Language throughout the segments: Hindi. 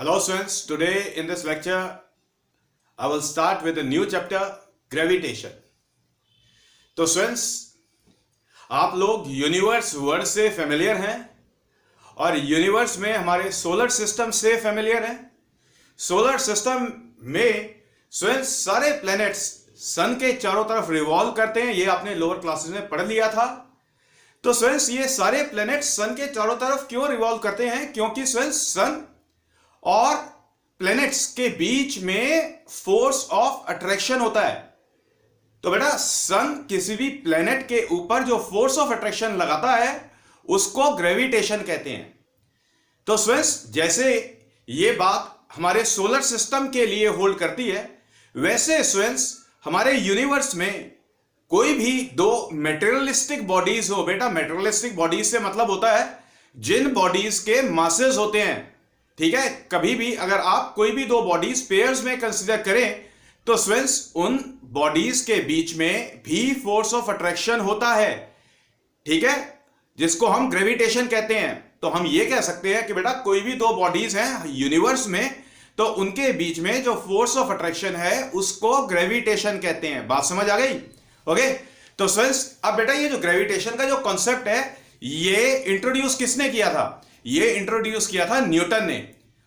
Hello students, today in this lecture I will start with a new chapter gravitation. तो students आप लोग यूनिवर्स वर्ड से फेमिलियर हैं और यूनिवर्स में हमारे सोलर सिस्टम से फेमिलियर हैं. सोलर सिस्टम में students सारे प्लैनेट्स सन के चारों तरफ रिवॉल्व करते हैं. ये आपने लोअर क्लासेस में पढ़ लिया था. तो students ये सारे प्लैनेट्स सन के चारों तरफ क्यों रिवॉल्व करते हैं? क्योंकि students सन और प्लैनेट्स के बीच में फोर्स ऑफ अट्रैक्शन होता है. तो बेटा सन किसी भी प्लैनेट के ऊपर जो फोर्स ऑफ अट्रैक्शन लगाता है उसको ग्रेविटेशन कहते हैं. तो स्टूडेंट्स जैसे ये बात हमारे सोलर सिस्टम के लिए होल्ड करती है, वैसे स्टूडेंट्स हमारे यूनिवर्स में कोई भी दो मेटेरियलिस्टिक बॉडीज हो. बेटा मेटेरियलिस्टिक बॉडीज से मतलब होता है जिन बॉडीज के मासेस होते हैं. ठीक है, कभी भी अगर आप कोई भी दो बॉडीज पेयर्स में कंसीडर करें तो स्टूडेंट्स उन बॉडीज के बीच में भी फोर्स ऑफ अट्रैक्शन होता है. ठीक है, जिसको हम ग्रेविटेशन कहते हैं. तो हम ये कह सकते हैं कि बेटा कोई भी दो बॉडीज हैं यूनिवर्स में तो उनके बीच में जो फोर्स ऑफ अट्रैक्शन है उसको ग्रेविटेशन कहते हैं. बात समझ आ गई? ओके, तो स्टूडेंट्स अब बेटा ये जो ग्रेविटेशन का जो कॉन्सेप्ट है ये इंट्रोड्यूस किसने किया था? ये इंट्रोड्यूस किया था न्यूटन ने.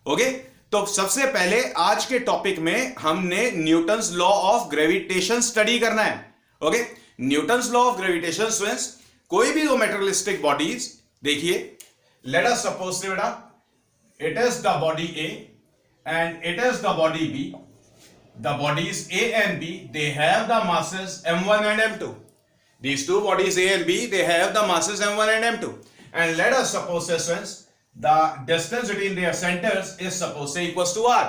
ओके, तो सबसे पहले आज के टॉपिक में हमने Newton's law of gravitation study करना है. Okay, Newton's law of gravitation students कोई भी दो मेटेरियलिस्टिक बॉडीज, देखिए लेट अस सपोज से बेटा it is the body A and it is the body B. The bodies A and B they have the masses m1 and m2. These two bodies A and B they have the masses m1 and m2. And let us suppose students the distance between their centers is supposed to equals to r.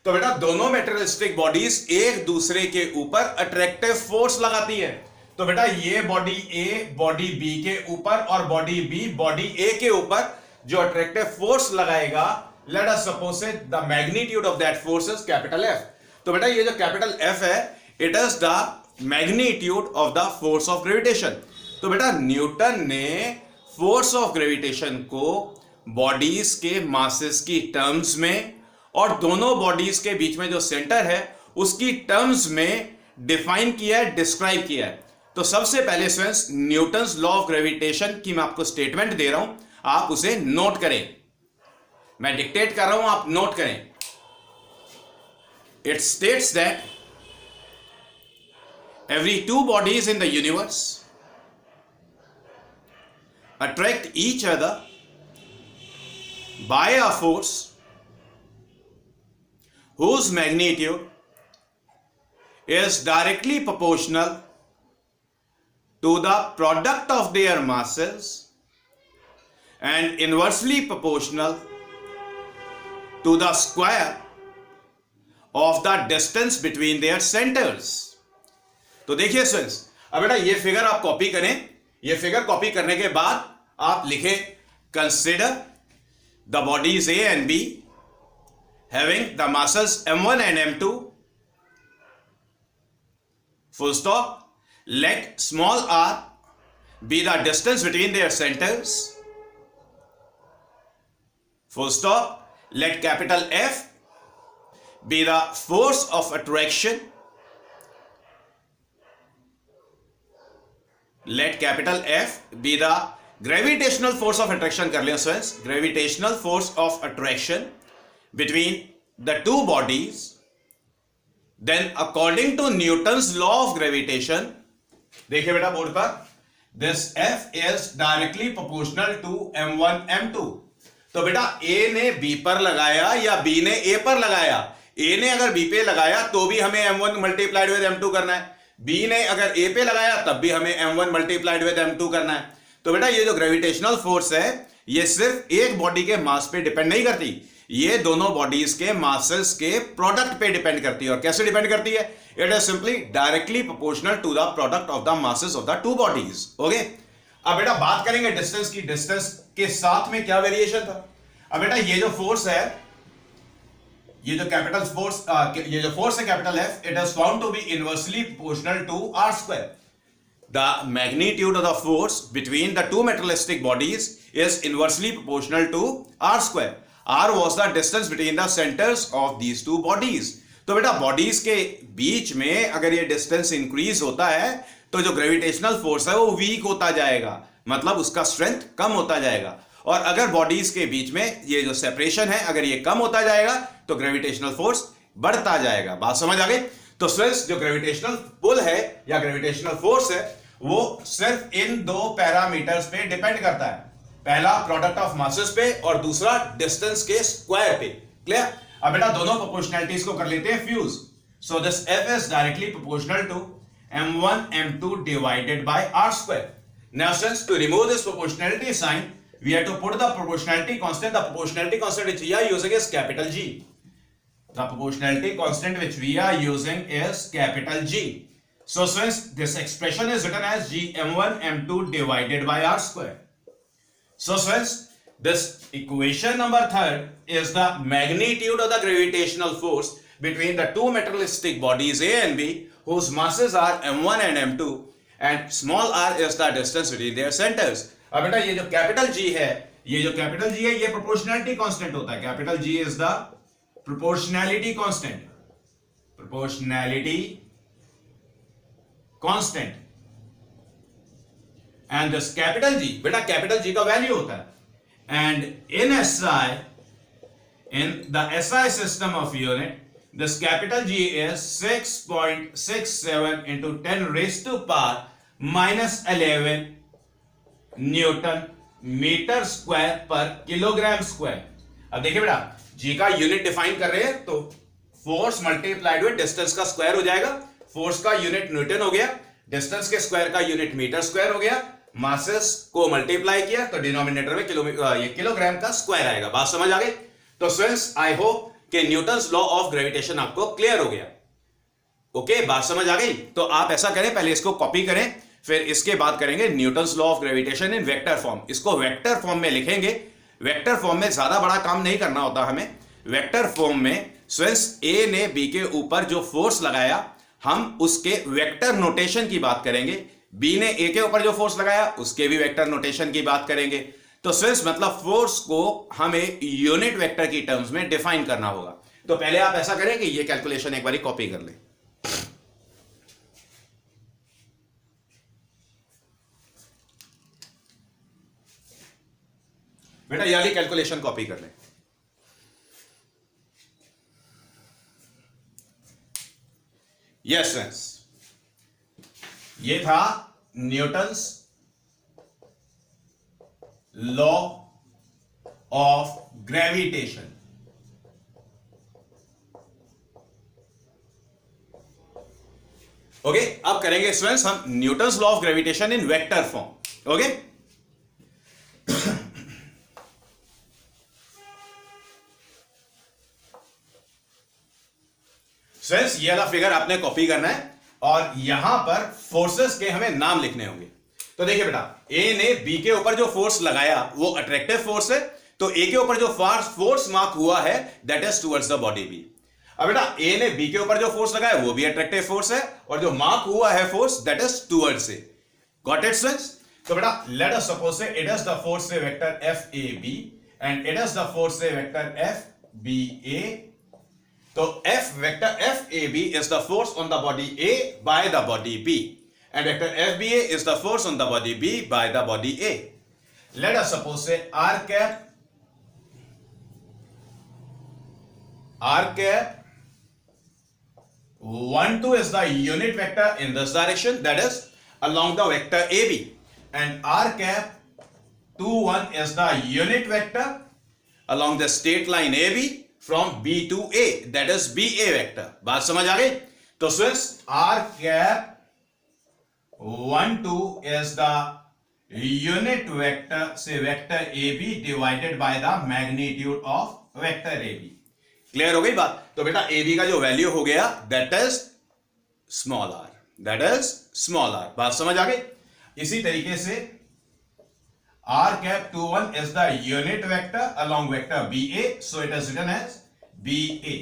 तो बेटा दोनों मेटेरियलिस्टिक बॉडीज एक दूसरे के ऊपर अट्रैक्टिव फोर्स लगाती है. तो बेटा ये बॉडी ए बॉडी बी के ऊपर और बॉडी बी बॉडी ए के ऊपर जो अट्रैक्टिव फोर्स लगाएगा, late us suppose the magnitude of that force is capital F. तो बेटा ये जो कैपिटल एफ है it is the magnitude of the force of gravitation. तो बेटा न्यूटन ने फोर्स ऑफ ग्रेविटेशन को बॉडीज के मासेस की टर्म्स में और दोनों बॉडीज के बीच में जो सेंटर है उसकी टर्म्स में डिफाइन किया है, डिस्क्राइब किया है. तो सबसे पहले students Newton's law of gravitation की मैं आपको स्टेटमेंट दे रहा हूं, आप उसे नोट करें. मैं डिक्टेट कर रहा हूं, आप नोट करें. It states that every two bodies in the universe attract each other by a force whose magnitude is directly proportional to the product of their masses and inversely proportional to the square of the distance between their centers. तो देखिए स्टूडेंट्स अब बेटा ये फिगर आप कॉपी करें. ये फिगर कॉपी करने के बाद आप लिखें consider the bodies A and be having the masses m1 and m2 full stop. Let small r be the distance between their centers full stop. Let capital F be the force of attraction. Let capital F be the gravitational force of attraction. कर लें students, gravitational force of attraction between the two bodies. Then according to Newton's law of gravitation, देखिए बेटा बोर्ड पर, this F is directly proportional to m1 m2. तो बेटा A ने B पर लगाया या B ने A पर लगाया. A ने अगर B पे लगाया तो भी हमें m1 मल्टीप्लाइड विद m2 करना है. B ने अगर A पे लगाया तब भी हमें m1 मल्टीप्लाइड विद m2 करना है. तो बेटा ये जो ग्रेविटेशनल फोर्स है ये सिर्फ एक बॉडी के मास पे डिपेंड नहीं करती, ये दोनों बॉडीज के मासेस के प्रोडक्ट पे डिपेंड करती है. और कैसे डिपेंड करती है? It is simply directly proportional to the product of the masses of the two bodies. Okay, अब बेटा बात करेंगे डिस्टेंस की. डिस्टेंस के साथ में क्या वेरिएशन था? अब बेटा ये जो फोर्स है, ये जो कैपिटल फोर्स, ये जो फोर्स है capital F, it is found to be inversely proportional to R square. The magnitude of the force between the two materialistic bodies is inversely proportional to r square. r was the distance between the centers of these two bodies. तो बेटा बॉडीज के बीच में अगर ये डिस्टेंस इंक्रीज होता है तो जो ग्रेविटेशनल फोर्स है वो वीक होता जाएगा, मतलब उसका स्ट्रेंथ कम होता जाएगा। और अगर बॉडीज के बीच में ये जो सेपरेशन है अगर ये कम होता जाएगा तो ग्रेविटेशनल फोर्स बढ़ता जाएगा। बात समझ आ गई? तो स्ट्रेस जो ग्रेविटेशनल पुल है या ग्रेविटेशनल फोर्स है वो सिर्फ इन दो पैरामीटर्स पे डिपेंड करता है, पहला प्रोडक्ट ऑफ मासेस पे और दूसरा डिस्टेंस के स्क्वायर पे। क्लियर? अब बेटा दोनों प्रोपोर्शनैलिटीज को कर लेते हैं fuse. So this F is directly proportional to m1 m2 divided by r square. Now since to remove this proportionality sign we have to put the proportionality constant. The proportionality constant which we are using is capital G. The proportionality constant which we are using is capital G. So since this expression is written as G m1 m2 divided by r square. So since this equation number 3 is the magnitude of the gravitational force between the two materialistic bodies A and B whose masses are m1 and m2 and small r is the distance between their centers. अब बेटा ये जो कैपिटल G है, ये प्रोपोर्शनैलिटी कांस्टेंट होता है। Capital G is the proportionality constant, and this capital G, बेटा कैपिटल G का वैल्यू होता है। And in the SI system of unit, this capital G is 6.67 into 10 raised to power minus 11 newton metre square पर किलोग्राम स्क्वायर। अब देखिए बेटा G का यूनिट डिफाइन कर रहे हैं तो फोर्स मल्टीप्लाइड विद डिस्टेंस का स्क्वायर हो जाएगा। फोर्स का यूनिट न्यूटन हो गया, डिस्टेंस के स्क्वायर का यूनिट मीटर स्क्वायर हो गया, मासेस को मल्टीप्लाई किया तो डिनोमिनेटर में किलोग्राम का स्क्वायर आएगा। बात समझ आ गई? तो स्टूडेंट्स आई होप कि न्यूटन्स लॉ ऑफ ग्रेविटेशन आपको क्लियर हो गया। ओके, बात समझ आ गई? तो आप ऐसा करें, पहले इसको कॉपी करें, फिर इसके बाद करेंगे Newton's law of gravitation in vector form. इसको वेक्टर फॉर्म में लिखेंगे। वेक्टर फॉर्म में ज्यादा बड़ा काम नहीं करना होता हमें। वेक्टर फॉर्म में स्टूडेंट्स ए ने बी के ऊपर जो फोर्स लगाया हम उसके वेक्टर नोटेशन की बात करेंगे, बी ने ए के ऊपर जो फोर्स लगाया उसके भी वेक्टर नोटेशन की बात करेंगे। तो स्विच मतलब फोर्स को हमें यूनिट वेक्टर की टर्म्स में डिफाइन करना होगा। तो पहले आप ऐसा करें कि ये कैलकुलेशन एक बार कॉपी कर लें। बेटा ये वाली कैलकुलेशन कॉपी कर लें। यस फ्रेंड्स, ये था Newton's law of gravitation. Okay, अब करेंगे स्टूडेंट्स हम Newton's law of gravitation in vector form. Okay, students ये वाला फिगर आपने कॉपी करना है और यहां पर फोर्सेस के हमें नाम लिखने होंगे। तो देखिए बेटा, ए ने बी के ऊपर जो फोर्स लगाया वो अट्रैक्टिव फोर्स है, तो ए के ऊपर जो फोर्स मार्क हुआ है that is towards the body B. अब बेटा ए ने बी के ऊपर जो फोर्स लगाया वो भी अट्रैक्टिव फोर्स है और जो मार्क हुआ है force that is towards A. Got it students? तो बेटा let us suppose say it is the force say vector F A B and it is the force say vector F B A. तो F vector FAB is the force on the body A by the body B and vector FBA is the force on the body B by the body A. Let us suppose say R cap 1 2 is the unit vector in this direction, that is along the vector AB, and R cap 2 1 is the unit vector along the straight line AB from B to A, that is BA vector. बात समझ आ गई? तो students R cap 1 2 is the unit vector से vector AB divided by the magnitude of vector AB. Clear हो गई बात? तो बेटा AB का जो वैल्यू हो गया that is small r, that is small r. बात समझ आ गई? इसी तरीके से R cap 2 1 is the unit vector along vector BA, so it is written as BA,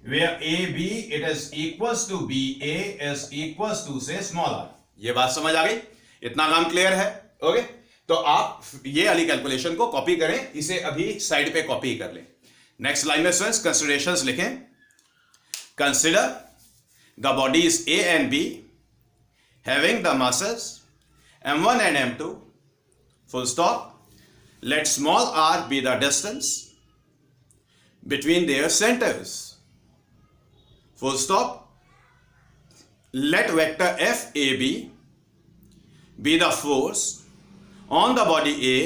where AB it is equals to BA is equals to say small r. ये बात समझ आ गई? इतना काम क्लियर है? ओके, तो आप ये वाली कैलकुलेशन को कॉपी करें, इसे अभी साइड पे कॉपी कर लें। नेक्स्ट लाइन में स्टूडेंट्स कंसिडरेशंस लिखें. Consider the bodies A and be having the masses m1 and m2, full stop. Let small r be the distance between their centers, full stop. Let vector FAB be the force on the body A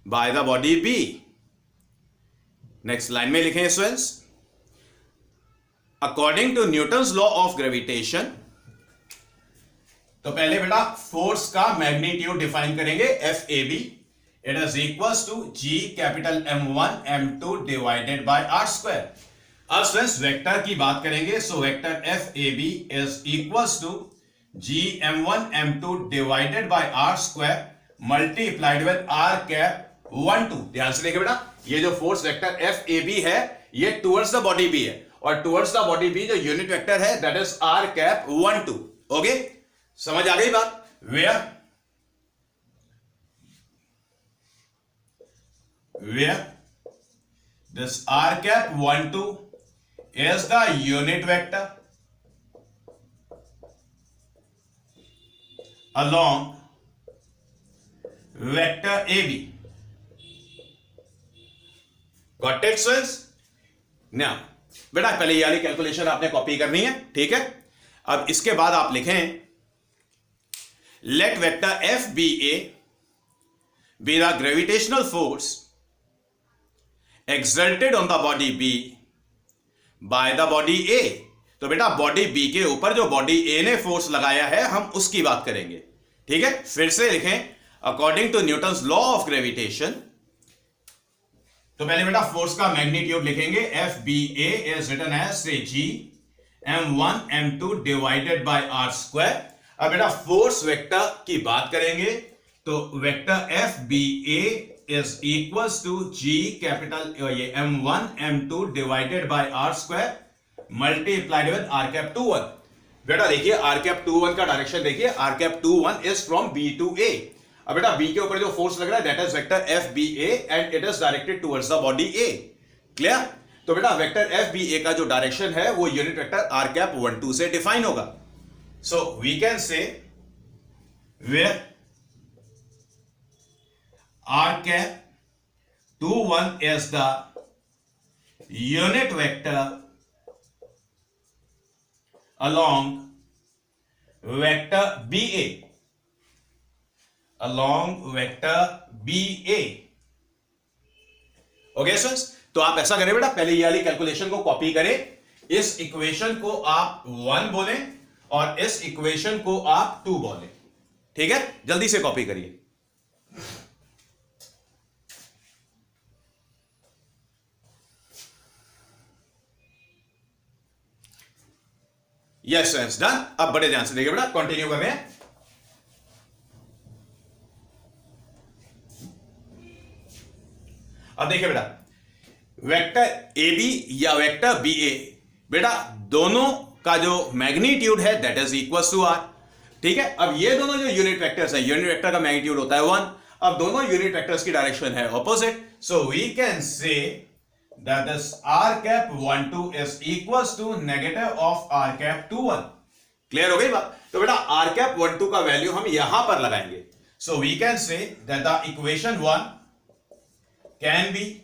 by the body B. Next line में लिखें students, according to Newton's law of gravitation. तो पहले बेटा फोर्स का मैग्नीट्यूड डिफाइन करेंगे. F A B it is equals to G capital M1 M2 divided by R square. अब स्टूडेंट्स वेक्टर की बात करेंगे. So vector F A B is equals to G M1 M2 divided by R square multiplied with R cap 1 2. ध्यान से देखिए बेटा, ये जो force vector F A B है ये टुवर्ड्स द बॉडी बी है, और टुवर्ड्स द बॉडी बी जो यूनिट वेक्टर है that is R cap 1 2. Okay, समझ आ गई बात. Where this R cap 1 2 is the unit vector along vector AB. Got it, students? Now, बेटा पहले ये वाली कैलकुलेशन आपने कॉपी करनी है, ठीक है. अब इसके बाद आप लिखें let vector FBA be the gravitational force exerted on the body B by the body A. तो बेटा बॉडी बी के ऊपर जो बॉडी ए ने फोर्स लगाया है हम उसकी बात करेंगे, ठीक है. फिर से लिखें according to Newton's law of gravitation. तो पहले बेटा फोर्स का मैग्नीट्यूड लिखेंगे. F B A is written as say G M1 M2 divided by R square. अब बेटा फोर्स वेक्टर की बात करेंगे. तो vector F B A is equals to G capital ये M1 M2 divided by R square multiplied with R cap 21. बेटा देखिए R cap 21 का डायरेक्शन देखिए. R cap 21 is from B to A. अब बेटा B के ऊपर जो फोर्स लग रहा है that is vector FBA and it is directed towards the body A. Clear. तो बेटा वेक्टर FBA का जो डायरेक्शन है वो यूनिट वेक्टर R cap 1 2 से डिफाइन होगा. So we can say where R cap 21 is the unit vector along vector BA. Along vector BA. Okay students, तो आप ऐसा करें बेटा पहले ये वाली कैलकुलेशन को कॉपी करें. इस इक्वेशन को आप 1 बोलें और इस इक्वेशन को आप 2 बोलें, ठीक है. जल्दी से कॉपी करिए. Yes friends, done. अब बड़े ध्यान से देखिए बेटा, कंटिन्यू कर रहे हैं. अब देखिए बेटा वेक्टर ए बी या वेक्टर बी ए, बेटा दोनों का जो मैग्नीट्यूड है that is equal to R, ठीक है. अब ये दोनों जो यूनिट वेक्टर्स हैं, यूनिट वेक्टर का मैग्नीट्यूड होता है 1. अब दोनों यूनिट वेक्टर्स की डायरेक्शन है opposite. So we can say that is r cap 1 2 is equals to negative of r cap 2 1. Clear हो गई बात. तो बेटा r cap 1 2 का वैल्यू हम यहां पर लगाएंगे. so we can say that the equation 1 can be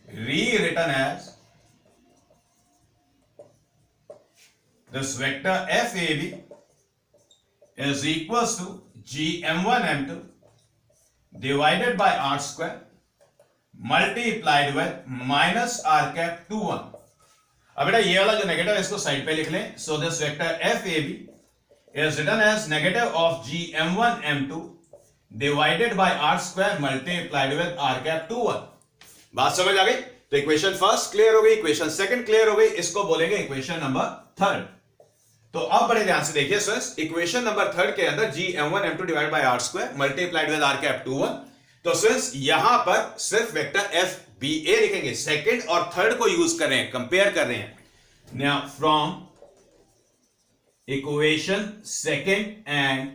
rewritten as this vector FAB is equals to G M1 M2 divided by R square multiplied with minus R cap 2 1. अब बेटा ये वाला जो नेगेटिव है इसको साइड पे लिख लें. So this vector F A B is written as negative of G M1 M2 divided by R square multiplied with R cap 2 1. बात समझ आ गई. तो इक्वेशन फर्स्ट क्लियर हो गई, इक्वेशन सेकंड क्लियर हो गई. इसको बोलेंगे इक्वेशन नंबर थर्ड. तो अब बड़े ध्यान से देखिए स्टूडेंट्स, इक्वेशन नंबर थर्ड के अंदर G M1 M2 divided by R square multiplied with R cap 2 1. तो स्टूडेंट्स यहां पर सिर्फ वेक्टर एफ बी ए लिखेंगे. सेकंड और थर्ड को यूज कर रहे हैं, कंपेयर कर रहे हैं. Now from equation second and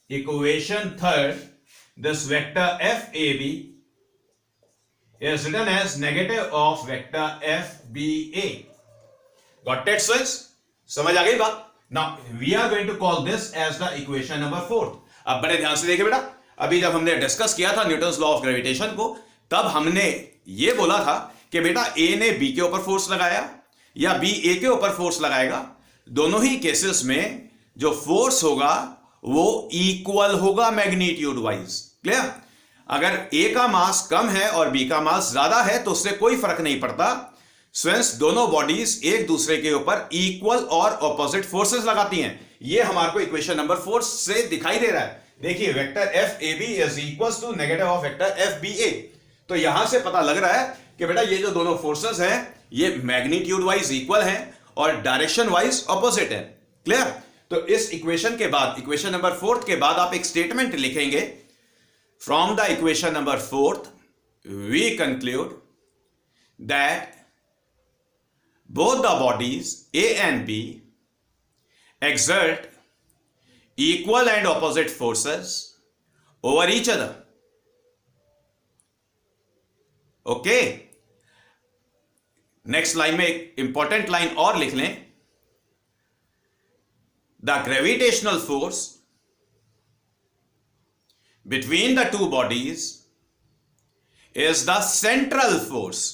equation third this vector F A B is written as negative of vector FBA. Got it, students? समझ आ गई बात? Now we are going to call this as the equation number 4. अब बड़े ध्यान से देखिए बेटा, अभी जब हमने डिस्कस किया था न्यूटन्स लॉ ऑफ ग्रेविटेशन को, तब हमने ये बोला था कि बेटा ए ने बी के ऊपर फोर्स लगाया या बी ए के ऊपर फोर्स लगाएगा, दोनों ही केसेस में जो फोर्स होगा वो इक्वल होगा मैग्नीट्यूड वाइज. क्लियर? अगर ए का मास कम है और बी का मास ज्यादा है तो उससे कोई फर्क नहीं पड़ता. स्टूडेंट्स, दोनों बॉडीज एक दूसरे के ऊपर इक्वल और ऑपोजिट फोर्सेस लगाती हैं. ये हमारे को इक्वेशन नंबर 4 से दिखाई दे रहा है. देखिए, vector F A B is equal to negative of vector F B A. तो यहां से पता लग रहा है कि बेटा ये जो दोनों फोर्सेस हैं ये मैग्नीट्यूड वाइज इक्वल हैं और डायरेक्शन वाइज ऑपोजिट है. क्लियर? तो इस इक्वेशन के बाद, इक्वेशन नंबर 4 के बाद आप एक स्टेटमेंट लिखेंगे. From the equation number 4 we conclude that both the bodies A and B exert equal and opposite forces over each other. Okay? Next line में एक इंपॉर्टेंट लाइन और लिख लें. The gravitational force between the two bodies is the central force.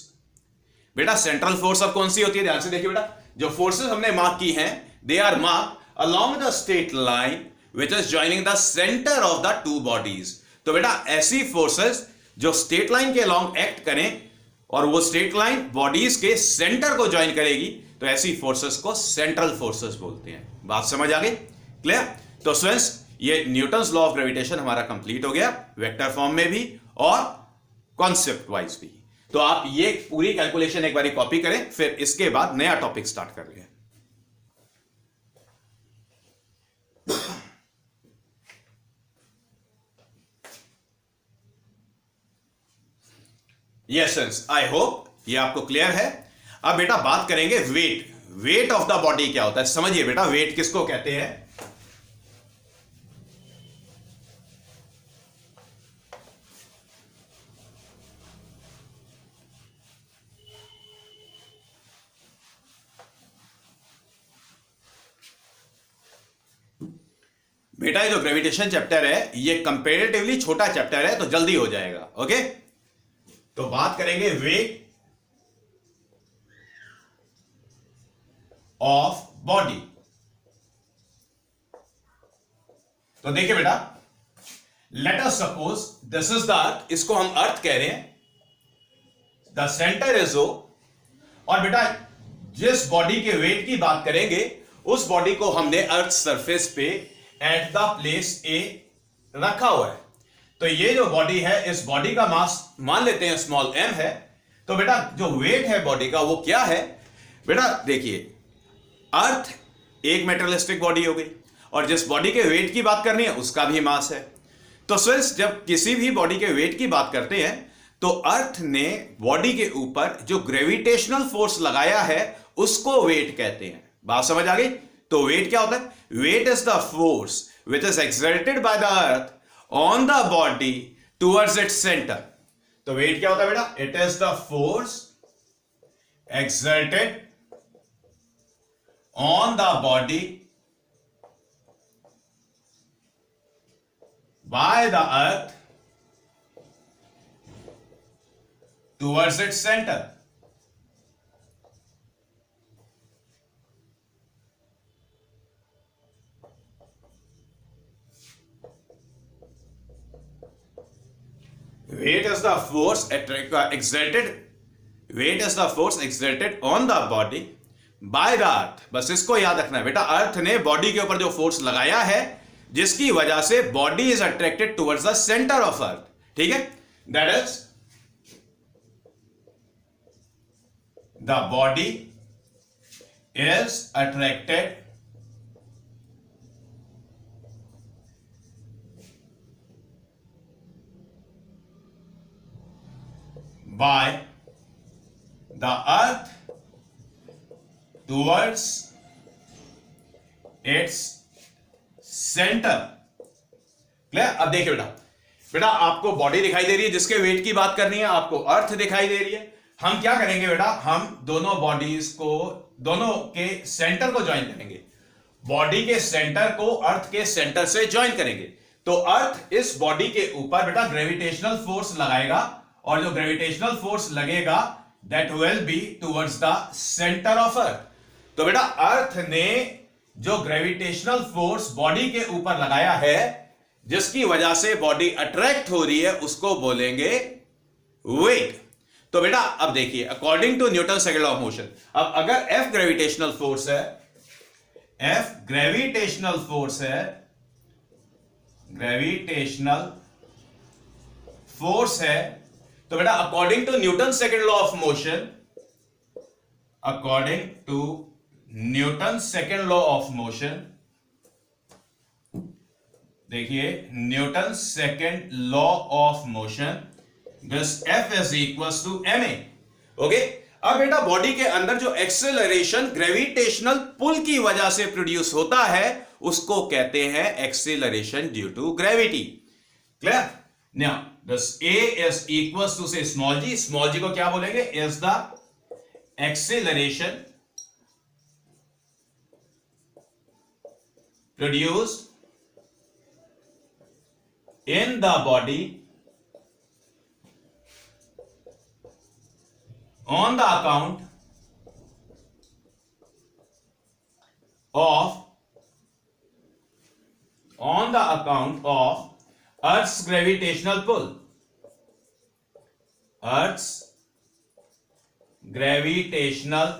बेटा सेंट्रल फोर्स अब कौन सी होती है? ध्यान से देखिए बेटा, जो फोर्सेस हमने मार्क की हैं they are mark along the straight line which is joining the centre of the two bodies. तो बेटा ऐसी फोर्सेस जो स्ट्रेट लाइन के अलोंग एक्ट करें और वो स्ट्रेट लाइन बॉडीज के सेंटर को ज्वाइन करेगी, तो ऐसी फोर्सेस को सेंट्रल फोर्सेस बोलते हैं. बात समझ आ गई? क्लियर? तो स्टूडेंट्स, ये न्यूटन्स लॉ ऑफ ग्रेविटेशन हमारा कंप्लीट हो गया, वेक्टर फॉर्म में भी और कॉन्सेप्ट वाइज भी. तो आप ये पूरी कैलकुलेशन एक बारी कॉपी करें, फिर इसके बाद नया टॉपिक स्टार्ट कर लें. यस फ्रेंड्स, आई होप ये आपको क्लियर है. अब बेटा बात करेंगे weight. Weight of the body क्या होता है? समझिए बेटा, वेट किसको कहते हैं? बेटा ये जो ग्रेविटेशन चैप्टर है ये कंपैरेटिवली छोटा चैप्टर है, तो जल्दी हो जाएगा. ओके? तो बात करेंगे वेट ऑफ बॉडी. तो देखिए बेटा, let us suppose this is the अर्थ. इसको हम अर्थ कह रहे हैं. द सेंटर इज ओ. और बेटा जिस बॉडी के वेट की बात करेंगे उस बॉडी को हमने अर्थ सरफेस पे एट द प्लेस ए रखा हुआ है. तो ये जो बॉडी है, इस बॉडी का मास मान लेते हैं स्मॉल m है. तो बेटा जो वेट है बॉडी का वो क्या है? बेटा देखिए, अर्थ एक मेटेरियलिस्टिक बॉडी हो गई और जिस बॉडी के वेट की बात करनी है उसका भी मास है. तो स्टूडेंट्स, जब किसी भी बॉडी के वेट की बात करते हैं तो अर्थ ने बॉडी के ऊपर जो ग्रेविटेशनल फोर्स लगाया है उसको वेट कहते हैं. बात समझ आ गई? तो वेट क्या होता है? Weight is the force which is exerted by the earth on the body towards its centre. तो वेट क्या होता है बेटा? It is the force exerted on the body by the earth towards its centre. Weight is the force exerted. Weight is the force exerted on the body by the earth. बस इसको याद रखना है बेटा, अर्थ ने बॉडी के ऊपर जो फोर्स लगाया है जिसकी वजह से body is attracted towards the centre of अर्थ. ठीक है? That is the body is attracted by the earth towards its center. Clear? अब देखिए बेटा, बेटा आपको बॉडी दिखाई दे रही है जिसके वेट की बात करनी है, आपको अर्थ दिखाई दे रही है। हम क्या करेंगे बेटा, हम दोनों बॉडीज को, दोनों के सेंटर को ज्वाइन करेंगे। बॉडी के सेंटर को अर्थ के सेंटर से ज्वाइन करेंगे। तो अर्थ इस बॉडी के ऊपर बेटा ग्रेविटेशनल फोर्स लगाएगा, और जो ग्रेविटेशनल फोर्स लगेगा that will be towards the centre of earth. तो बेटा अर्थ ने जो ग्रेविटेशनल फोर्स बॉडी के ऊपर लगाया है, जिसकी वजह से बॉडी अट्रैक्ट हो रही है, उसको बोलेंगे वेट। तो बेटा अब देखिए, according to Newton second law of motion, अब अगर F ग्रेविटेशनल फोर्स है, F ग्रेविटेशनल फोर्स है, ग्रेविटेशनल फोर्स है, तो बेटा according to Newton second law of motion, according to Newton second law of motion, देखिए Newton second law of motion, this F is equals to ma। Okay, अब बेटा बॉडी के अंदर जो एक्सेलरेशन ग्रेविटेशनल पुल की वजह से प्रोड्यूस होता है, उसको कहते हैं acceleration due to gravity. Clear? Now this A is equals to say small g को क्या बोलेंगे, is the acceleration produced in the body on the account of Earth's gravitational pull, Earth's gravitational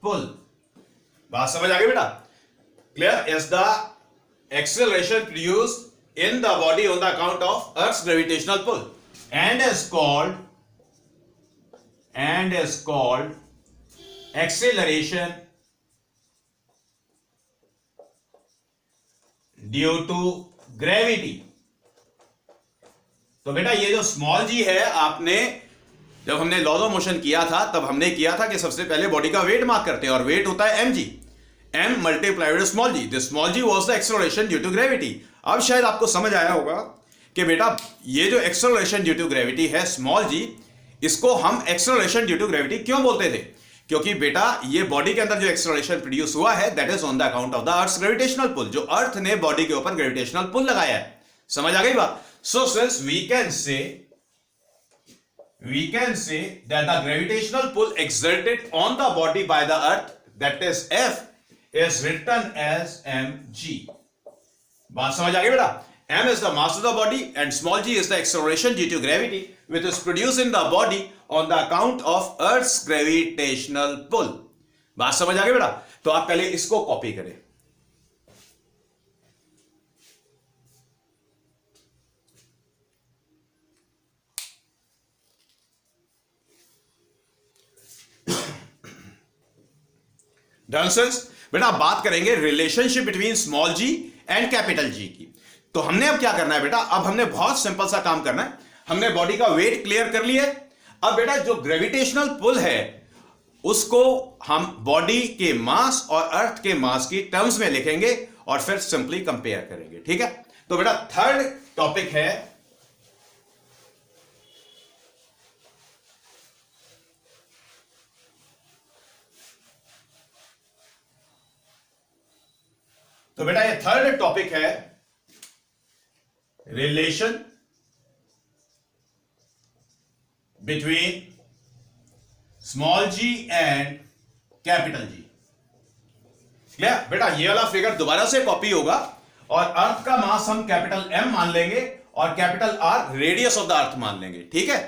pull. बात समझ आ गई बेटा? Clear? Is the acceleration produced in the body on the account of earth's gravitational pull and is called acceleration due to gravity. तो बेटा ये जो स्मॉल जी है, आपने जब हमने लॉ ऑफ मोशन किया था तब हमने किया था कि सबसे पहले बॉडी का वेट मार्क करते हैं, और वेट होता है mg, m multiplied with small g. This small g was the acceleration due to gravity. अब शायद आपको समझ आया होगा कि बेटा ये जो एक्सेलरेशन ड्यू टू ग्रेविटी है स्मॉल जी, इसको हम एक्सेलरेशन ड्यू टू ग्रेविटी क्यों बोलते थे? क्योंकि बेटा ये बॉडी के अंदर जो एक्सेलरेशन प्रोड्यूस हुआ है that is on the account of the earth's gravitational pull, जो अर्थ ने बॉडी के ऊपर ग्रेविटेशनल पुल लगाया है। समझ आ गई बात? So since we can say that the gravitational pull exerted on the body by the earth, that is F, is written as mg। बात समझ आ गई बेटा? m is the mass of the body and small g is the acceleration due to gravity which is produced in the body on the account of earth's gravitational pull। बात समझ आ गई बेटा? तो आप पहले इसको कॉपी करें। डांसर्स बेटा बात करेंगे relationship between small g and capital G की। तो हमने अब क्या करना है बेटा, अब हमने बहुत सिंपल सा काम करना है। हमने बॉडी का वेट क्लियर कर लिया। अब बेटा जो ग्रेविटेशनल पुल है उसको हम बॉडी के मास और अर्थ के मास की टर्म्स में लिखेंगे और फिर सिंपली कंपेयर करेंगे। ठीक है? तो बेटा थर्ड टॉपिक है तो बेटा ये थर्ड टॉपिक है relation between small g and capital G. Clear? बेटा ये वाला फिगर दोबारा से कॉपी होगा और अर्थ का मास हम कैपिटल M मान लेंगे और capital R radius of the अर्थ मान लेंगे। ठीक है?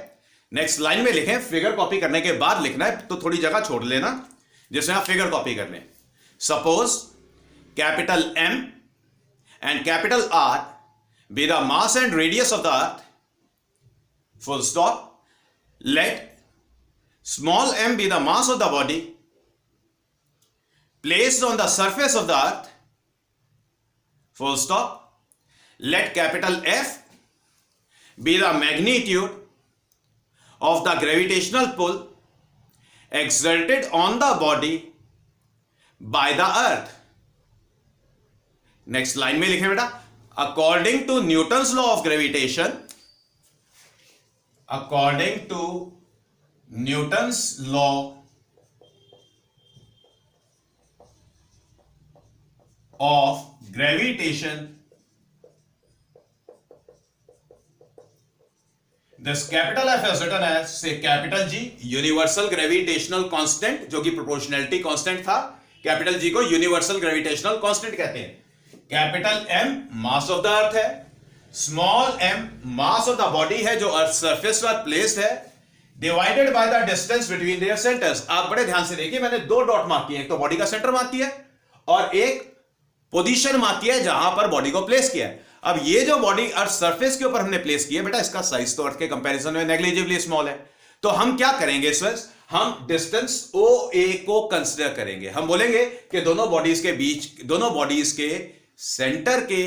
नेक्स्ट लाइन में लिखें, फिगर कॉपी करने के बाद लिखना है, तो थोड़ी जगह छोड़ लेना जिसमें आप फिगर कॉपी कर लें। Suppose capital M and capital R be the mass and radius of the earth, full stop. Let small m be the mass of the body placed on the surface of the earth, full stop. Let capital F be the magnitude of the gravitational pull exerted on the body by the earth. Next line में लिखे बेटा, according to Newton's law of gravitation, according to Newton's law of gravitation, this capital F is written as say capital G universal gravitational constant, जो कि प्रोपोर्शनैलिटी कांस्टेंट था। कैपिटल जी को यूनिवर्सल ग्रेविटेशनल कांस्टेंट कहते हैं। Capital M mass of the earth है, small m mass of the body है जो अर्थ सरफेस पर प्लेस्ड है, divided by the distance between their centres. आप बड़े ध्यान से देखिए, मैंने दो डॉट मार्क किए, एक तो बॉडी का सेंटर मार्क किया है और एक पोजीशन मार्क किया है जहां पर बॉडी को प्लेस किया है। अब ये जो बॉडी अर्थ सरफेस के ऊपर हमने प्लेस की है बेटा, इसका साइज तो अर्थ के कंपैरिजन में नेग्लिजिबली स्मॉल है। तो हम क्या करेंगे इस वक्त, हम डिस्टेंस OA को कंसीडर करेंगे। हम बोलेंगे कि दोनों बॉडीज के बीच, दोनों बॉडीज के सेंटर के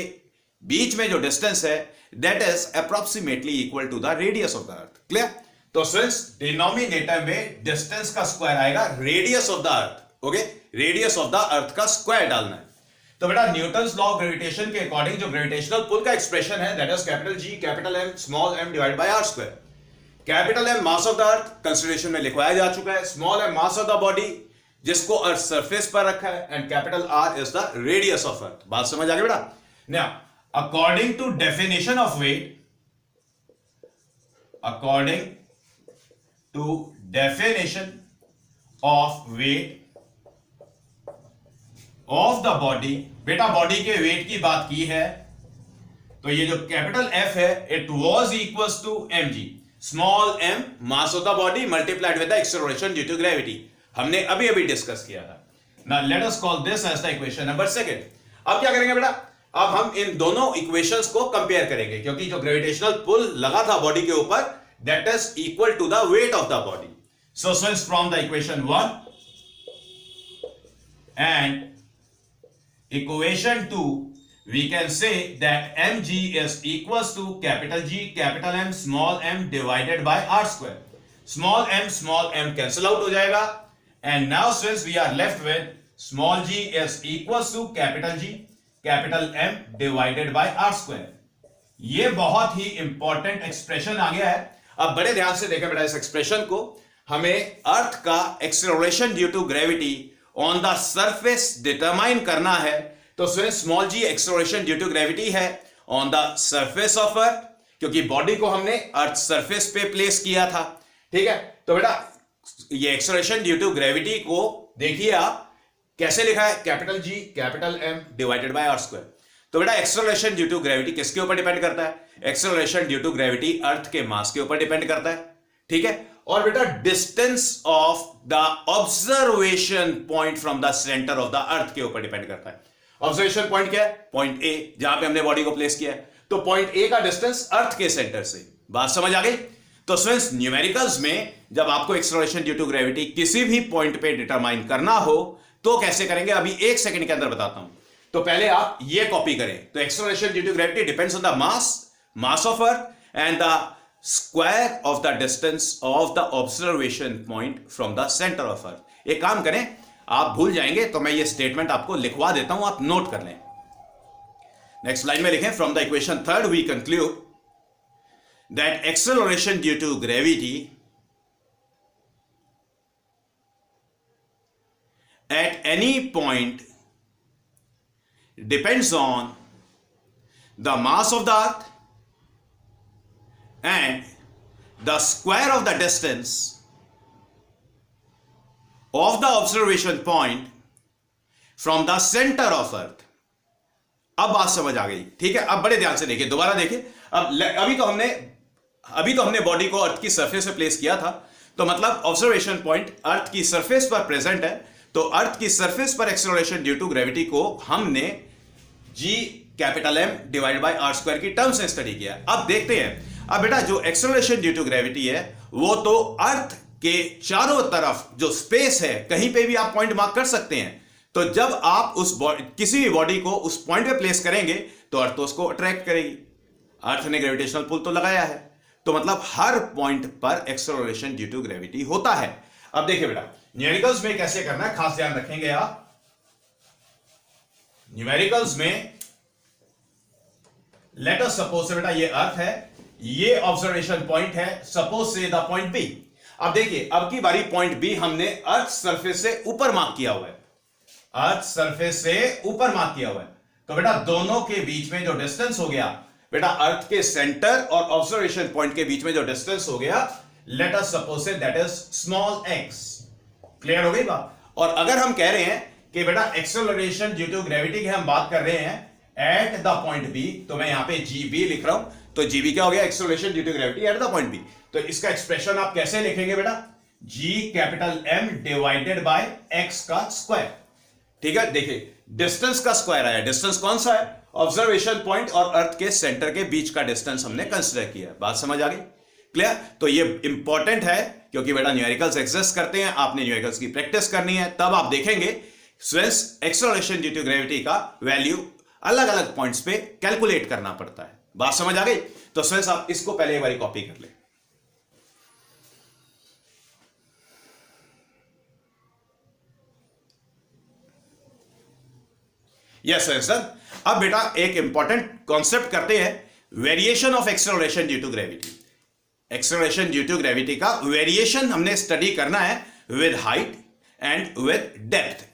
बीच में जो डिस्टेंस है that is approximately equal to the radius of the earth. Clear? तो स्टूडेंट्स डिनोमिनेटर में डिस्टेंस का स्क्वायर आएगा radius of the earth. Okay, radius of the earth का स्क्वायर डालना है। तो बेटा न्यूटन्स लॉ ऑफ ग्रेविटेशन के अकॉर्डिंग जो ग्रेविटेशनल पुल का एक्सप्रेशन है that is capital G capital M small m divide by r square. Capital M mass of the earth consideration में लिखवाया जा चुका है, small m mass of the body जिसको अर्थ सरफेस पर रखा है, and capital R is the radius of earth. बात समझ आ गई बेटा? Now according to definition of weight, according to definition of weight of the body, बेटा बॉडी के वेट की बात की है तो ये जो कैपिटल F है it was equals to mg, small m mass of the body multiplied with the acceleration due to gravity. हमने अभी अभी डिस्कस किया था। Now let us call this as the equation number second. अब क्या करेंगे बेटा, अब हम इन दोनों इक्वेशंस को कंपेयर करेंगे, क्योंकि जो ग्रेविटेशनल पुल लगा था बॉडी के ऊपर that is equal to the weight of the body. So students from the equation 1 and equation 2 we can say that mg is equals to capital G capital M small m divided by r square. small m cancel out हो जाएगा, and now since we are left with small g is equals to capital G capital M divided by r square. ये बहुत ही इंपॉर्टेंट एक्सप्रेशन आ गया है। अब बड़े ध्यान से देखें बेटा इस एक्सप्रेशन को। हमें अर्थ का acceleration due to gravity on the surface determine करना है। तो small g acceleration due to gravity है on the surface of earth, क्योंकि बॉडी को हमने अर्थ सरफेस पे प्लेस किया था। ठीक है, तो बेटा ये एक्सेलरेशन ड्यू टू ग्रेविटी को देखिए आप कैसे लिखा है, capital G capital M divided by r square. तो बेटा एक्सेलरेशन ड्यू टू ग्रेविटी किसके ऊपर डिपेंड करता है? एक्सेलरेशन ड्यू टू ग्रेविटी अर्थ के मास के ऊपर डिपेंड करता है। ठीक है, और बेटा distance of the observation point from the centre of the अर्थ के ऊपर डिपेंड करता है। ऑब्जर्वेशन पॉइंट क्या है? पॉइंट ए, जहां पे हमने बॉडी को प्लेस किया है। तो पॉइंट ए का डिस्टेंस अर्थ के सेंटर से। बात समझ आ गई? तो स्टूडेंट्स न्यूमेरिकल्स में जब आपको एक्सेलरेशन ड्यू टू ग्रेविटी किसी भी पॉइंट पे डिटरमाइन करना हो तो कैसे करेंगे, अभी एक सेकंड के अंदर बताता हूं। तो पहले आप ये कॉपी करें। तो acceleration due to gravity depends on the mass of earth and the square of the distance of the observation point from the centre of earth. एक काम करें, आप भूल जाएंगे तो मैं ये स्टेटमेंट आपको लिखवा देता हूं, आप नोट कर लें। नेक्स्ट लाइन में लिखें, from the equation third we conclude that acceleration due to gravity at any point depends on the mass of the earth and the square of the distance of the observation point from the center of earth. अब बात समझ आ गई? ठीक है, अब बड़े ध्यान से देखिए, दोबारा देखिए। अभी तो हमने बॉडी को अर्थ की सरफेस पे प्लेस किया था, तो मतलब ऑब्जर्वेशन पॉइंट अर्थ की सरफेस पर प्रेजेंट है। तो अर्थ की सरफेस पर एक्सेलरेशन ड्यू टू ग्रेविटी को हमने G capital M divide by r square की टर्म्स में स्टडी किया। अब देखते हैं, अब बेटा जो एक्सेलरेशन ड्यू टू ग्रेविटी है वो तो अर्थ के चारों तरफ जो स्पेस है कहीं पे भी आप पॉइंट मार्क कर सकते हैं। तो जब आप किसी भी बॉडी को उस पॉइंट पे प्लेस करेंगे तो अर्थ तो उसको अट्रैक्ट करेगी। अर्थ ने ग्रेविटेशनल पुल तो लगाया है, तो मतलब हर पॉइंट पर एक्सेलरेशन ड्यू टू ग्रेविटी होता है। अब देखिए बेटा न्यूमेरिकल्स में कैसे करना है, खास ध्यान रखेंगे आप। न्यूमेरिकल्स में लेट अस सपोज से बेटा ये अर्थ है, ये ऑब्जर्वेशन पॉइंट है, सपोज से द पॉइंट बी। अब देखिए अब की बारी पॉइंट बी हमने अर्थ सरफेस से ऊपर मार्क किया हुआ है, अर्थ सरफेस से ऊपर मार्क किया हुआ है। तो बेटा दोनों के बीच में जो डिस्टेंस हो गया, बेटा अर्थ के सेंटर और ऑब्जर्वेशन पॉइंट के बीच में जो डिस्टेंस हो गया, late us suppose say that is small x. Clear हो गई बात? और अगर हम कह रहे हैं कि बेटा एक्सेलरेशन ड्यू टू ग्रेविटी की हम बात कर रहे हैं एट द पॉइंट बी, तो मैं यहां पे जीबी लिख रहा हूं। तो जीबी क्या हो गया? Acceleration due to gravity at the point B. तो इसका एक्सप्रेशन आप कैसे लिखेंगे बेटा? G capital M divided by x का स्क्वायर। ठीक है, देखिए डिस्टेंस का स्क्वायर आया। डिस्टेंस कौन सा है? ऑब्जर्वेशन पॉइंट और अर्थ के सेंटर के बीच का डिस्टेंस हमने कंसिडर किया। बात समझ आ गई? क्लियर? तो ये इंपॉर्टेंट है क्योंकि बेटा न्यूमेरिकल्स एग्जिस्ट करते हैं, आपने न्यूमेरिकल्स की प्रैक्टिस करनी है, तब आप देखेंगे stress acceleration due to gravity का वैल्यू अलग अलग पॉइंट्स पे कैलकुलेट करना पड़ता है। बात समझ आ गई? तो स्ट्रेस आप इसको पहले एक बार कॉपी कर ले। Yes sir. अब बेटा एक इंपॉर्टेंट कॉन्सेप्ट करते हैं, variation of acceleration due to gravity. Acceleration due to gravity का वेरिएशन हमने स्टडी करना है with height and with depth.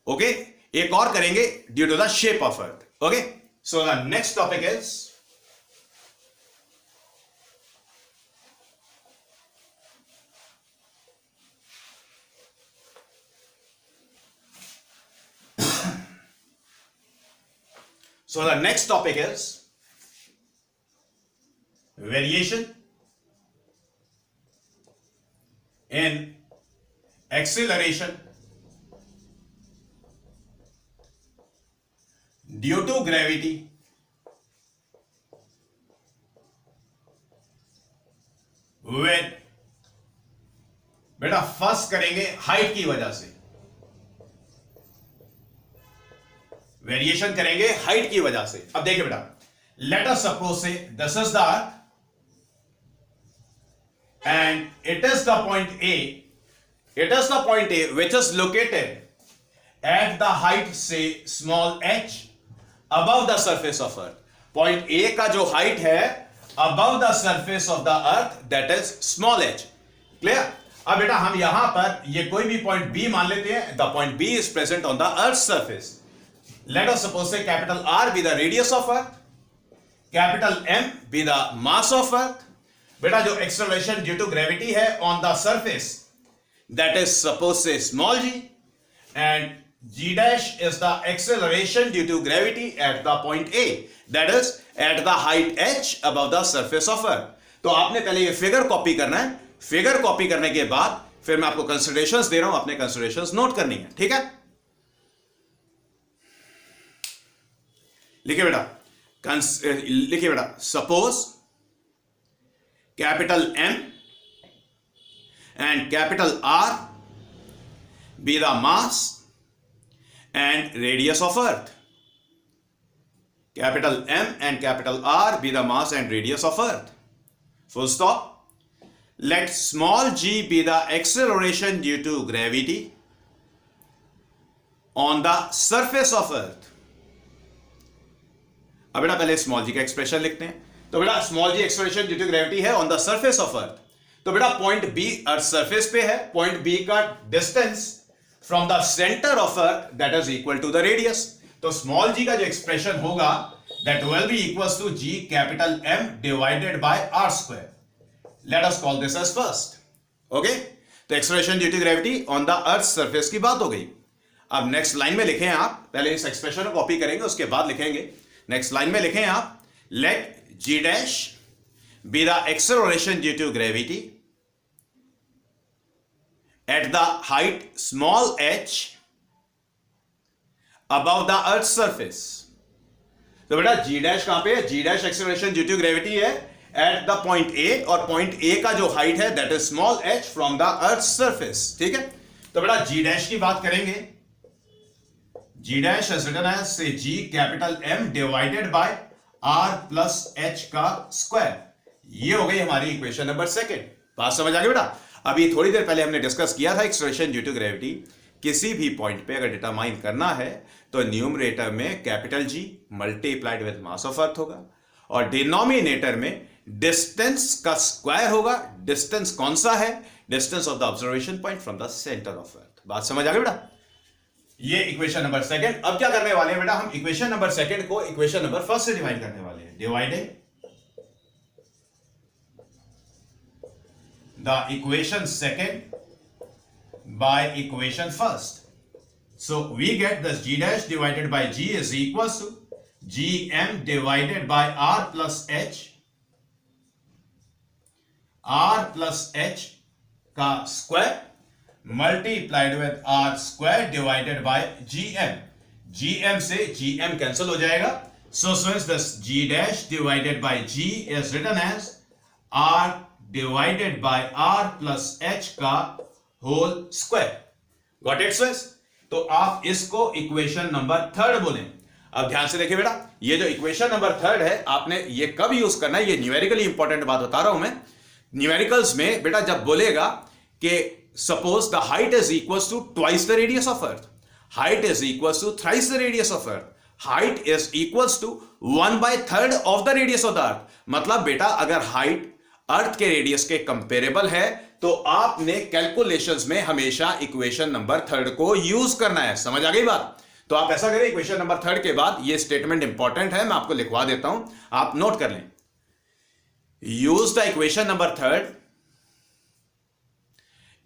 Okay, एक और करेंगे due to the shape of earth. Okay, so the next topic is so the next topic is variation in acceleration due to gravity with, बेटा फर्स्ट करेंगे हाइट की वजह से, वेरिएशन करेंगे हाइट की वजह से। अब देखिए बेटा, let us suppose say this is the earth and it is the point A, it is the point A which is located at the height say small h above the surface of earth. Point A का जो हाइट है above the surface of the earth that is small h। Clear? अब बेटा हम यहां पर ये कोई भी पॉइंट बी मान लेते हैं। The point B is present on the earth surface. Let us suppose say capital R be the radius of earth, capital M be the mass of earth. बेटा जो acceleration due to gravity है on the surface, that is suppose say small g, and g dash is the acceleration due to gravity at the point A, that is at the height h above the surface of earth. तो आपने पहले ये फिगर कॉपी करना है। फिगर कॉपी करने के बाद फिर मैं आपको कंसिडरेशंस दे रहा हूं, अपने कंसिडरेशंस नोट करनी है। ठीक है, लिखिए बेटा, लिखिए बेटा, suppose capital M and capital R be the mass and radius of earth. Capital M and capital R be the mass and radius of earth. Full stop. Let small g be the acceleration due to gravity on the surface of earth. अब बेटा पहले स्मॉल जी का एक्सप्रेशन लिखते हैं। तो बेटा small g acceleration due to gravity है on the surface of earth. तो बेटा पॉइंट बी अर्थ सरफेस पे है, पॉइंट बी का distance from the centre of earth that is equal to the radius. तो स्मॉल जी का जो एक्सप्रेशन होगा that will be equal to G capital M divided by R square. Let us call this as first. Okay, तो acceleration due to gravity on the earth surface की बात हो गई। अब नेक्स्ट लाइन में लिखें आप, पहले इस एक्सप्रेशन को कॉपी करेंगे उसके बाद लिखेंगे। नेक्स्ट लाइन में लिखें आप, let g dash B the acceleration due to gravity at the height small h above the earth surface. तो बेटा जी डैश कहां पे है? G dash acceleration due to gravity है एट द पॉइंट ए, और पॉइंट ए का जो हाइट है that is small h from the earth surface. ठीक है, तो बेटा जी डैश की बात करेंगे। G dash is written as say ji capital M divided by R plus H का स्क्वायर। ये हो गई हमारी इक्वेशन नंबर सेकंड। बात समझ आ गई बेटा? अभी थोड़ी देर पहले हमने डिस्कस किया था एक्सेलरेशन ड्यू टू ग्रेविटी किसी भी पॉइंट पे अगर डिटरमाइन करना है तो न्यूमरेटर में capital G multiplied with mass of अर्थ होगा और डिनोमिनेटर में डिस्टेंस का स्क्वायर होगा। डिस्टेंस कौन सा है? Distance of the observation point from the centre of earth. बात समझ आ गई बेटा? ये इक्वेशन नंबर सेकंड। अब क्या करने वाले हैं बेटा? हम इक्वेशन नंबर सेकंड को इक्वेशन नंबर फर्स्ट से डिवाइड करने वाले हैं। Dividing the equation second by equation first. So we get this G dash divided by G is equals to Gm divided by R plus H का square multiplied with R square divided by Gm. Gm से Gm कैंसिल हो जाएगा. So since this G dash divided by G is written as R divided by R plus H का whole square. Got it students? तो आप इसको इक्वेशन नंबर थर्ड बोलें. अब ध्यान से देखिए बेटा, ये जो इक्वेशन नंबर थर्ड है आपने ये कब यूज करना है, ये न्यूमेरिकली इंपॉर्टेंट बात बता रहा हूं मैं. न्यूमेरिकल्स में बेटा जब बोलेगा कि suppose the height is equals to twice the radius of earth, height is equals to thrice the radius of earth, height is equals to 1/3 of the radius of the earth. मतलब बेटा अगर हाइट अर्थ के रेडियस के कंपेरेबल है तो आपने कैलकुलेशंस में हमेशा इक्वेशन नंबर थर्ड को यूज करना है. समझ आ गई बात? तो आप ऐसा करें, इक्वेशन नंबर थर्ड के बाद ये स्टेटमेंट इंपॉर्टेंट है, मैं आपको लिखवा देता हूं, आप नोट कर लें. Use the equation number third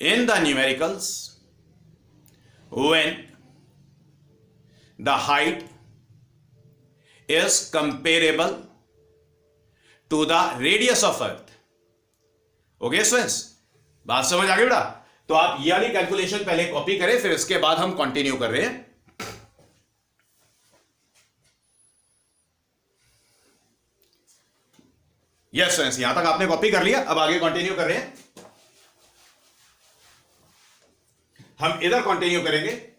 in the numericals when the height is comparable to the radius of earth. Okay students, बात समझ आ गई बेटा? तो आप ये वाली कैलकुलेशन पहले कॉपी करें, फिर इसके बाद हम कंटिन्यू कर रहे हैं. यस स्टूडेंट्स, यहां तक आपने कॉपी कर लिया, अब आगे कंटिन्यू कर रहे हैं. हम इधर कंटिन्यू करेंगे.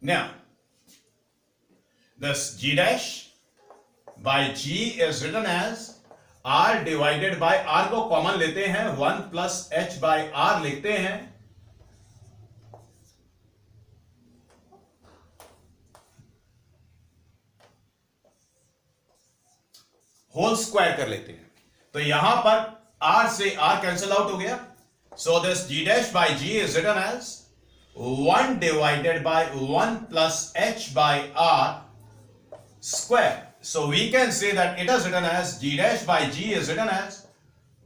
Now this G dash by G is written as R divided by R को कॉमन लेते हैं, 1 plus H by R लिखते हैं, होल स्क्वायर कर लेते हैं. तो यहां पर R से R कैंसिल आउट हो गया. So this G dash by G is written as 1 divided by 1 plus H by R square. So we can say that it is written as G dash by G is written as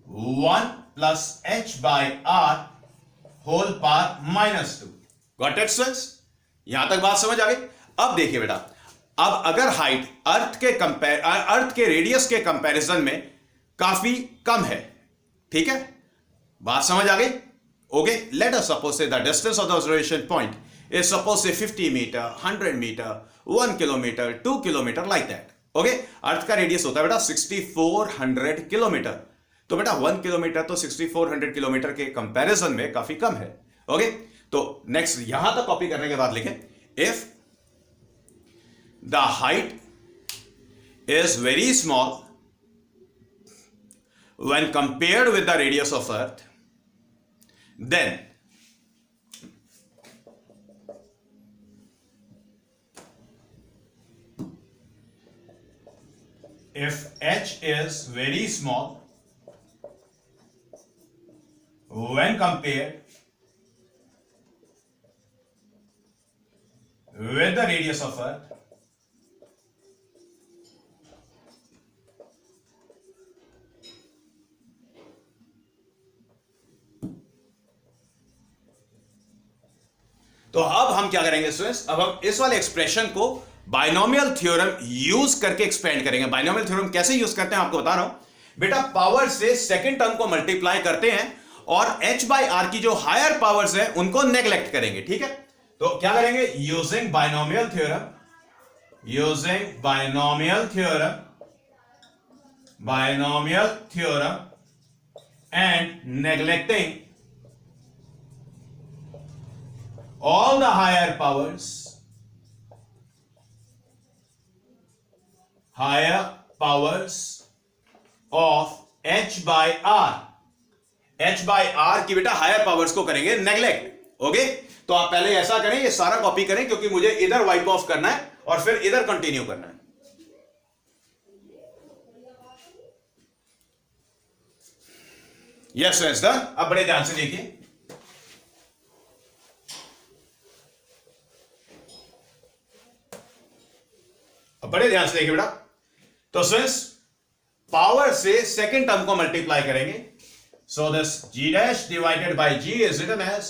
1 plus H by R whole power minus 2. Got it students? यहां तक बात समझ आ गई? अब देखिए बेटा, अब अगर हाइट अर्थ के रेडियस के कंपैरिजन में काफी कम है, ठीक है, बात समझ आ गई? Okay, let us suppose say the distance of the observation point is suppose say 50 meter, 100 meter, 1 kilometer, 2 kilometer like that. Okay, अर्थ का रेडियस होता है बेटा 6400 किलोमीटर. तो बेटा 1 किलोमीटर तो 6400 किलोमीटर के कंपैरिजन में काफी कम है. ओके, तो नेक्स्ट यहां तक कॉपी करने के बाद लिखें, if the height is very small when compared with the radius of earth, then if H is very small when compared with the radius of Earth, तो अब हम क्या करेंगे स्टूडेंट्स, अब हम इस वाले एक्सप्रेशन को बाइनोमियल थ्योरम यूज करके एक्सपेंड करेंगे. बाइनोमियल थ्योरम कैसे यूज करते हैं आपको बता रहा हूं बेटा. पावर से सेकंड टर्म को मल्टीप्लाई करते हैं और h बाई आर की जो हायर पावर्स हैं उनको नेग्लेक्ट करेंगे. ठीक है, तो क्या करेंगे, using binomial theorem, using binomial theorem and neglecting all the higher powers of h/r की बेटा हायर पावर्स को करेंगे नेग्लेक्ट। ओके, तो आप पहले ऐसा करें, ये सारा कॉपी करें क्योंकि मुझे इधर वाइप ऑफ करना है और फिर इधर कंटिन्यू करना है। Yes yes done. अब बड़े ध्यान से देखिए, बड़े ध्यान से देखिए बेटा। तो स्टूडेंट्स पावर से सेकेंड टर्म को मल्टीप्लाई करेंगे। So this g dash divided by g is written as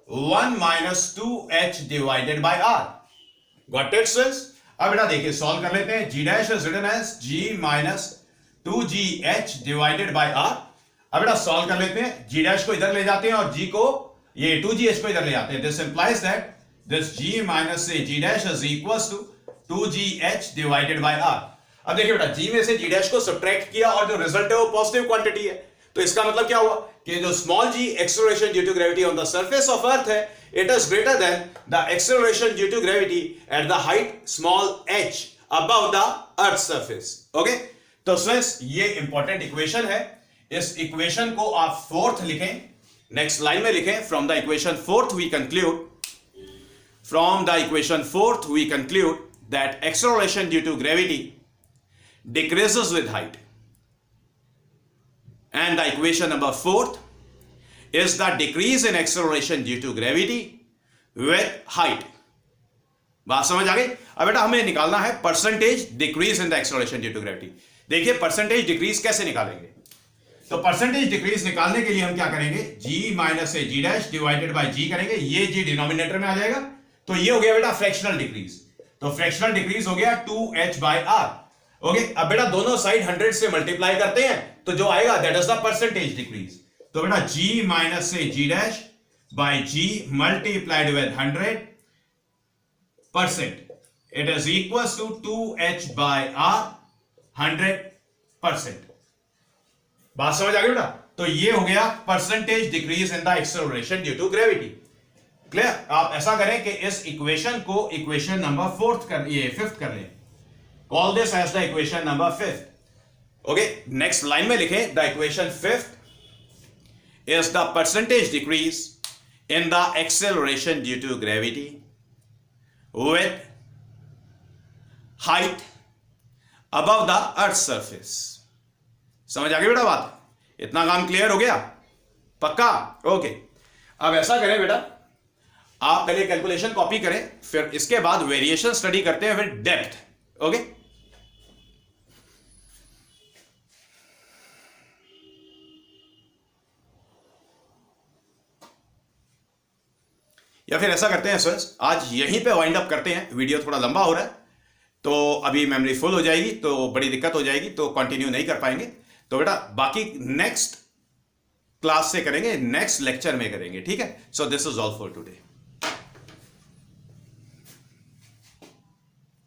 1 minus 2h divided by r। Got it students? अब बेटा देखिए सॉल्व कर लेते हैं। g dash is written as g minus 2gh divided by r। अब बेटा सॉल्व कर लेते हैं। g डैश को इधर ले जाते हैं और g को, ये 2gh को इधर ले जाते हैं। This implies that this g minus से g dash is equals to 2gh divided by r। अब देखिए बेटा g में से g डैश को सब्ट्रैक्ट किया और जो रिजल्ट है वो पॉजिटिव क्वांटिटी है, तो इसका मतलब क्या हुआ कि जो small g acceleration due to gravity on the surface of earth है, it is greater than the acceleration due to gravity at the height small h above the earth surface. Okay, तो स्टूडेंट्स ये इंपॉर्टेंट इक्वेशन है। इस इक्वेशन को आप फोर्थ लिखें, नेक्स्ट लाइन में लिखें। From the equation fourth we conclude, from the equation fourth we conclude that acceleration due to gravity decreases with height, and the equation number fourth is the decrease in acceleration due to gravity with height। बात समझ आ गई? अब बेटा हमें निकालना है percentage decrease in the acceleration due to gravity. देखिए परसेंटेज डिक्रीज कैसे निकालेंगे, तो परसेंटेज डिक्रीज निकालने के लिए हम क्या करेंगे, g माइनस से g dash divided by g करेंगे। ये g डिनोमिनेटर में आ जाएगा, तो ये हो गया बेटा फ्रैक्शनल डिक्रीज। तो फ्रैक्शनल डिक्रीज हो गया 2h बाय r। ओके, अब बेटा दोनों साइड 100 से मल्टीप्लाई करते हैं तो जो आएगा that is the percentage decrease. तो बेटा g माइनस से g dash by g multiplied with 100% it is equals to 2h by r 100%। बात समझ आ गई बेटा? तो ये हो गया percentage decrease in the acceleration due to gravity. Clear? आप ऐसा करें कि इस इक्वेशन को इक्वेशन नंबर फिफ्थ कर लें। Call this as the equation number fifth. Okay, next line में लिखें the equation fifth is the percentage decrease in the acceleration due to gravity with height above the earth surface. समझ आ गई बेटा बात? इतना काम क्लियर हो गया? पक्का? ओके, अब ऐसा करें बेटा, आप पहले कैलकुलेशन कॉपी करें, फिर इसके बाद वेरिएशन स्टडी करते हैं विद डेप्थ। ओके, या फिर ऐसा करते हैं स्टूडेंट्स, आज यहीं पे वाइंड अप करते हैं। वीडियो थोड़ा लंबा हो रहा है तो अभी मेमोरी फुल हो जाएगी तो बड़ी दिक्कत हो जाएगी, तो कंटिन्यू नहीं कर पाएंगे। तो बेटा बाकी नेक्स्ट क्लास से करेंगे, नेक्स्ट लेक्चर में करेंगे, ठीक है? So this is all for today.